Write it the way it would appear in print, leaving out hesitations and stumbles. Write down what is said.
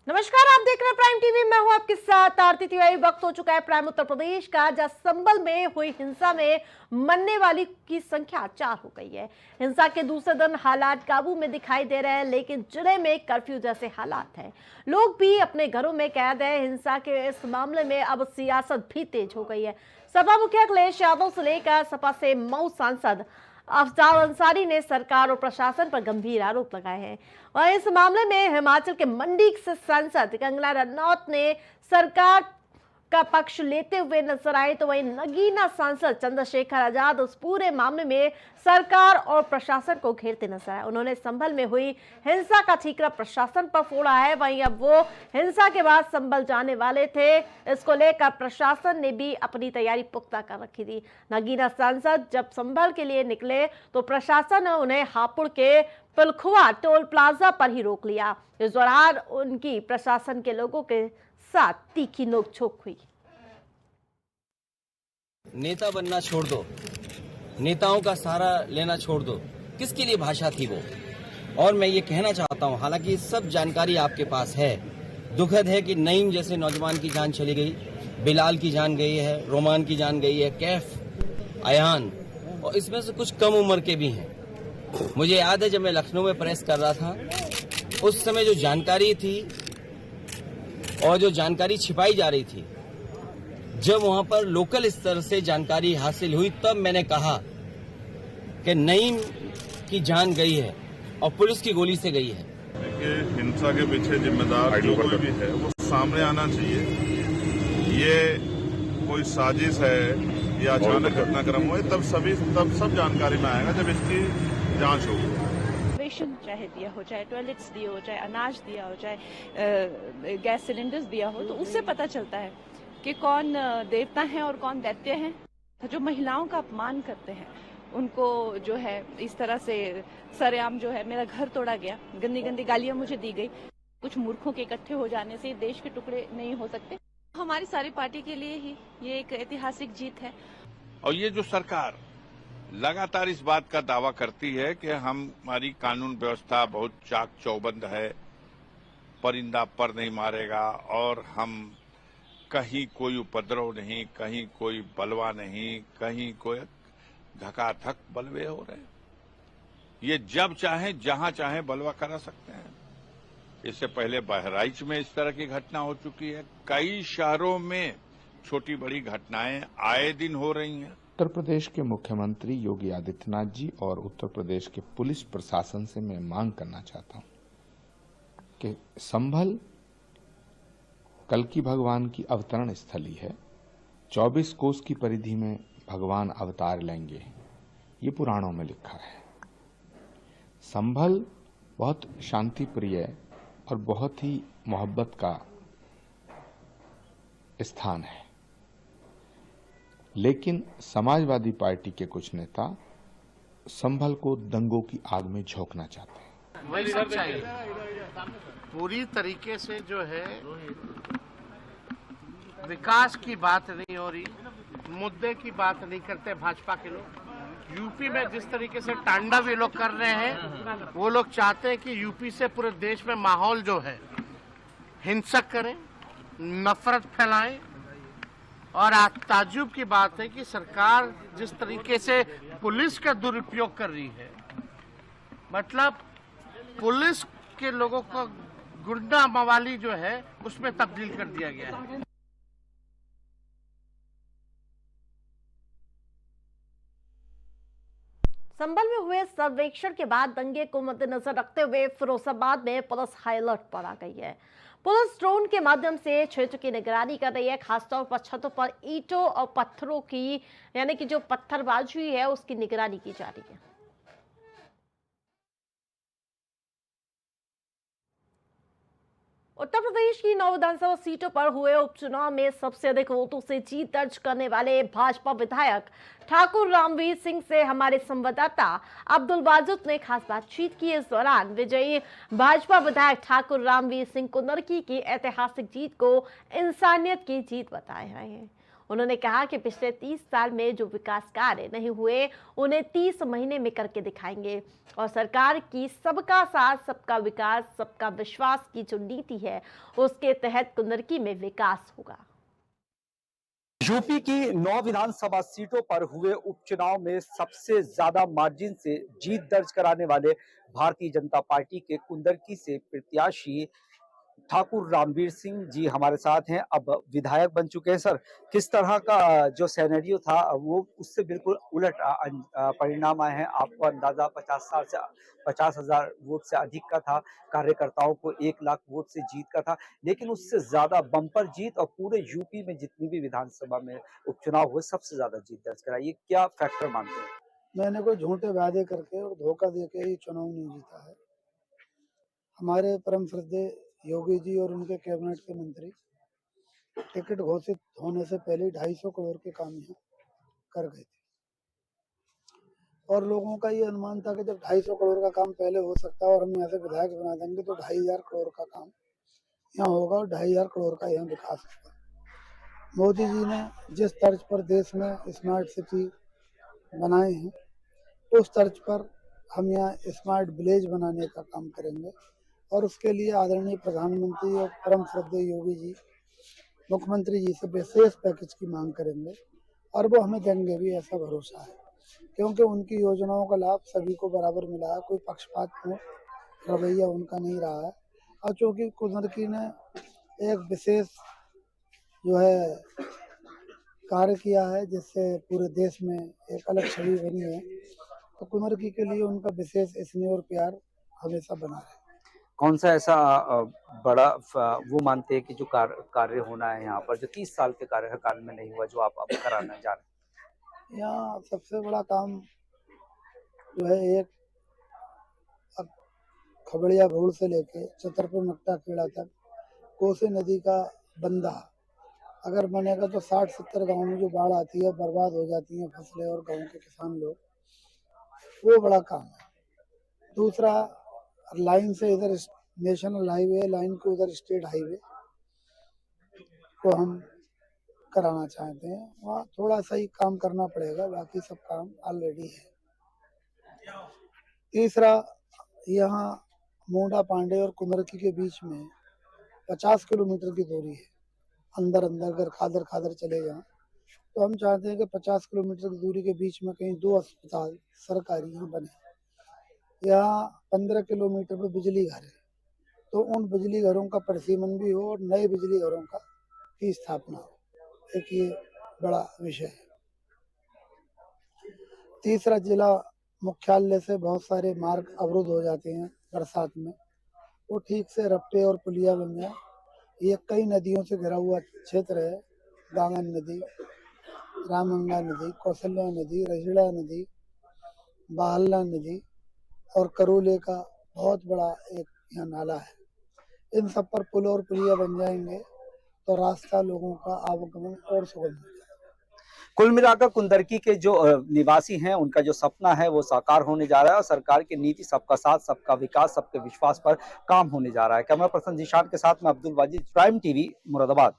नमस्कार, आप देख रहे हैं प्राइम टीवी। मैं हूं आपके साथ आरती तिवारी। वक्त हो चुका है प्राइम उत्तर प्रदेश का, जहां संभल में हुई हिंसा में मरने वाली की संख्या 4 हो गई है। हिंसा के दूसरे दिन हालात काबू में दिखाई दे रहे हैं, लेकिन जिले में कर्फ्यू जैसे हालात हैं। लोग भी अपने घरों में कैद हैं। हिंसा के इस मामले में अब सियासत भी तेज हो गई है। सपा मुखिया अखिलेश यादव से लेकर सपा से मऊ सांसद अफजाल अंसारी ने सरकार और प्रशासन पर गंभीर आरोप लगाए हैं। और इस मामले में हिमाचल के मंडी से सांसद कंगना रनौत ने सरकार का पक्ष लेते हुए नजर आए, तो वहीं नगीना सांसद चंद्रशेखर आजाद उस पूरे मामले में सरकार और प्रशासन को घेरते नजर आए। उन्होंने संभल में हुई हिंसा का ठीकरा प्रशासन पर फोड़ा है। वहीं अब वो हिंसा के बाद संभल जाने वाले थे, इसको लेकर प्रशासन ने भी अपनी तैयारी पुख्ता कर रखी थी। नगीना सांसद जब संभल के लिए निकले तो प्रशासन ने उन्हें हापुड़ के पिलखुआ टोल प्लाजा पर ही रोक लिया। इस दौरान उनकी प्रशासन के लोगों के साथ तीखी नोकझोंक हुई। नेता बनना छोड़ दो, नेताओं का सहारा लेना छोड़ दो। किसके लिए भाषा थी वो? और मैं ये कहना चाहता हूँ, हालांकि सब जानकारी आपके पास है। दुखद है कि नईम जैसे नौजवान की जान चली गई, बिलाल की जान गई है, रोमान की जान गई है, कैफ, अयान, और इसमें से कुछ कम उम्र के भी हैं। मुझे याद है जब मैं लखनऊ में प्रेस कर रहा था, उस समय जो जानकारी थी और जो जानकारी छिपाई जा रही थी, जब वहां पर लोकल स्तर से जानकारी हासिल हुई, तब मैंने कहा कि नईम की जान गई है और पुलिस की गोली से गई है। देखिए, हिंसा के पीछे जिम्मेदार जो कोई भी है वो सामने आना चाहिए। ये कोई साजिश है या अचानक घटनाक्रम हुए, तब सब जानकारी में आएगा जब इसकी जांच होगी। राशन चाहे दिया हो, चाहे टॉयलेट्स दिए हो, चाहे अनाज दिया हो, चाहे गैस सिलेंडर्स दिया हो, तो उससे पता चलता है कि कौन देवता है और कौन दैत्य है। जो महिलाओं का अपमान करते हैं उनको जो है इस तरह से सरेआम जो है मेरा घर तोड़ा गया, गंदी गंदी गालियां मुझे दी गई। कुछ मूर्खों के इकट्ठे हो जाने से देश के टुकड़े नहीं हो सकते। हमारी सारी पार्टी के लिए ही ये एक ऐतिहासिक जीत है। और ये जो सरकार लगातार इस बात का दावा करती है कि हमारी कानून व्यवस्था बहुत चाक चौबंद है, परिंदा पर नहीं मारेगा, और हम कहीं कोई उपद्रव नहीं, कहीं कोई बलवा नहीं, कहीं कोई धकाधक बलवे हो रहे। ये जब चाहे जहां चाहे बलवा करा सकते हैं। इससे पहले बहराइच में इस तरह की घटना हो चुकी है। कई शहरों में छोटी बड़ी घटनाएं आए दिन हो रही हैं। उत्तर प्रदेश के मुख्यमंत्री योगी आदित्यनाथ जी और उत्तर प्रदेश के पुलिस प्रशासन से मैं मांग करना चाहता हूं कि संभल कल्कि भगवान की अवतरण स्थली है। 24 कोस की परिधि में भगवान अवतार लेंगे, ये पुराणों में लिखा है। संभल बहुत शांति प्रिय और बहुत ही मोहब्बत का स्थान है, लेकिन समाजवादी पार्टी के कुछ नेता संभल को दंगों की आग में झोंकना चाहते हैं। वही सच्चाई पूरी तरीके से जो है विकास की बात नहीं हो रही, मुद्दे की बात नहीं करते भाजपा के लोग। यूपी में जिस तरीके से तांडव ये लोग कर रहे हैं, वो लोग चाहते हैं कि यूपी से पूरे देश में माहौल जो है हिंसक करें, नफरत फैलाएं। और आज ताज्जुब की बात है कि सरकार जिस तरीके से पुलिस का दुरुपयोग कर रही है, मतलब पुलिस के लोगों को गुंडा मवाली जो है उसमें तब्दील कर दिया गया है। संभल में हुए सर्वेक्षण के बाद दंगे को मद्देनजर रखते हुए फिरोजाबाद में पुलिस हाई अलर्ट पर आ गई है। पुलिस ड्रोन के माध्यम से क्षेत्र की निगरानी कर रही है। खासतौर पर छतों पर ईंटों और पत्थरों की, यानी कि जो पत्थरबाजी है, उसकी निगरानी की जा रही है। उत्तर प्रदेश की 9 विधानसभा सीटों पर हुए उपचुनाव में सबसे अधिक वोटों से जीत दर्ज करने वाले भाजपा विधायक ठाकुर रामवीर सिंह से हमारे संवाददाता अब्दुल बाजुद ने खास बातचीत की। इस दौरान विजयी भाजपा विधायक ठाकुर रामवीर सिंह को नरकी की ऐतिहासिक जीत को इंसानियत की जीत बताए हैं। उन्होंने कहा कि पिछले 30 साल में जो विकास कार्य नहीं हुए उन्हें 30 महीने में करके दिखाएंगे और सरकार की सबका साथ सबका विकास सबका विश्वास की जो नीति है उसके तहत कुंदरकी में विकास होगा। यूपी की 9 विधानसभा सीटों पर हुए उपचुनाव में सबसे ज्यादा मार्जिन से जीत दर्ज कराने वाले भारतीय जनता पार्टी के कुंदरकी से प्रत्याशी ठाकुर रामवीर सिंह जी हमारे साथ हैं। अब विधायक बन चुके हैं। सर, किस तरह का जो सिनेरियो था वो उससे बिल्कुल उलट परिणाम आए हैं। आपको अंदाजा 50,000 वोट से अधिक का था, कार्यकर्ताओं को 1 लाख वोट से जीत का था, लेकिन उससे ज्यादा बम्पर जीत और पूरे यूपी में जितनी भी विधानसभा में उपचुनाव हुए सबसे ज्यादा जीत दर्ज कराई। ये क्या फैक्टर मानते हैं? मैंने कोई झूठे वादे करके और धोखा देके ये चुनाव नहीं जीता है। हमारे परम श्रद्धेय योगी जी और उनके कैबिनेट के मंत्री टिकट घोषित होने से पहले 250 करोड़ के काम यहाँ कर गए थे और लोगों का ये अनुमान था कि जब 250 करोड़ का काम पहले हो सकता है और हम यहाँ से विधायक बना देंगे तो 2,500 करोड़ का काम यहाँ होगा और 2,500 करोड़ का यहाँ विकास होगा। मोदी जी ने जिस तर्ज पर देश में स्मार्ट सिटी बनाए हैं उस तर्ज पर हम यहाँ स्मार्ट विलेज बनाने का काम करेंगे और उसके लिए आदरणीय प्रधानमंत्री और परम श्रद्धेय योगी जी मुख्यमंत्री जी से विशेष पैकेज की मांग करेंगे और वो हमें देंगे भी, ऐसा भरोसा है, क्योंकि उनकी योजनाओं का लाभ सभी को बराबर मिला है। कोई पक्षपात रवैया उनका नहीं रहा है और चूँकि कुंदरकी ने एक विशेष जो है कार्य किया है जिससे पूरे देश में एक अलग छवि बनी है, तो कुंदरकी के लिए उनका विशेष स्नेह और प्यार हमेशा बना है। कौन सा ऐसा बड़ा वो मानते हैं कि जो कार्य होना है यहाँ पर जो 30 साल के कार्यकाल में नहीं हुआ, जो आप अब कराना जा रहे हैं? यहाँ सबसे बड़ा काम जो है एक खबड़िया घोड़ से लेके छतरपुर मक्टा खेड़ा तक कोसी नदी का बंधा अगर बनेगा तो 60-70 गाँव में जो बाढ़ आती है बर्बाद हो जाती हैं फसलें और गाँव के किसान लोग, वो बड़ा काम है। दूसरा लाइन से इधर नेशनल हाईवे लाइन के उधर स्टेट हाईवे को हम कराना चाहते हैं, वहाँ थोड़ा सा ही काम करना पड़ेगा, बाकी सब काम ऑलरेडी है। तीसरा यहाँ मोंडा पांडे और कुंदरकी के बीच में 50 किलोमीटर की दूरी है, अंदर अगर खादर चले जाएं तो हम चाहते हैं कि 50 किलोमीटर की दूरी के बीच में कहीं 2 अस्पताल सरकारी यहाँ बने। यहाँ 15 किलोमीटर पे बिजली घर है, तो उन बिजली घरों का परिसीमन भी हो और नए बिजली घरों की स्थापना हो, एक ये बड़ा विषय है। तीसरा, जिला मुख्यालय से बहुत सारे मार्ग अवरुद्ध हो जाते हैं बरसात में, वो ठीक से रप्टे और पुलिया बन जाए। ये कई नदियों से घिरा हुआ क्षेत्र है, गांगन नदी, रामगंगा नदी, कौशल्या नदी, रजड़ा नदी, बाहल्ला नदी और करोले का बहुत बड़ा एक यहाँ नाला है। इन सब पर पुल और पुलिया बन जाएंगे तो रास्ता लोगों का आवागमन और सुगम हो जाएगा। कुल मिलाकर कुंदरकी के जो निवासी हैं उनका जो सपना है वो साकार होने जा रहा है और सरकार की नीति सबका साथ सबका विकास सबके विश्वास पर काम होने जा रहा है। कैमरा पर्सन जीशान के साथ में अब्दुल वाजिद, प्राइम टीवी, मुरादाबाद।